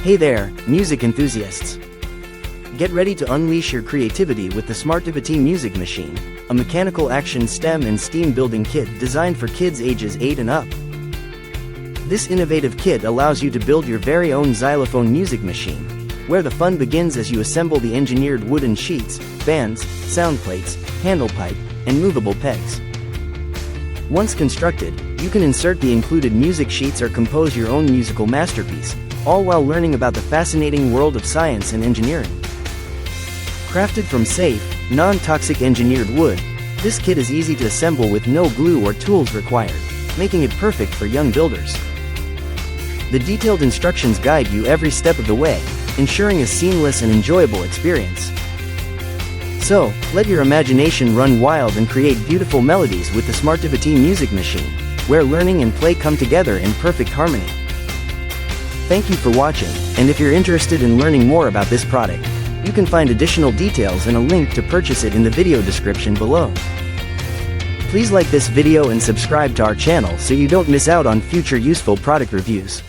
Hey there, music enthusiasts! Get ready to unleash your creativity with the Smartivity Music Machine, a mechanical action stem and steam building kit designed for kids ages 8 and up. This innovative kit allows you to build your very own xylophone music machine, where the fun begins as you assemble the engineered wooden sheets, bands, sound plates, handle pipe, and movable pegs. Once constructed, you can insert the included music sheets or compose your own musical masterpiece, all while learning about the fascinating world of science and engineering. Crafted from safe, non-toxic engineered wood, this kit is easy to assemble with no glue or tools required, making it perfect for young builders. The detailed instructions guide you every step of the way, ensuring a seamless and enjoyable experience. So, let your imagination run wild and create beautiful melodies with the Smartivity Music Machine, where learning and play come together in perfect harmony. Thank you for watching, and if you're interested in learning more about this product, you can find additional details and a link to purchase it in the video description below. Please like this video and subscribe to our channel so you don't miss out on future useful product reviews.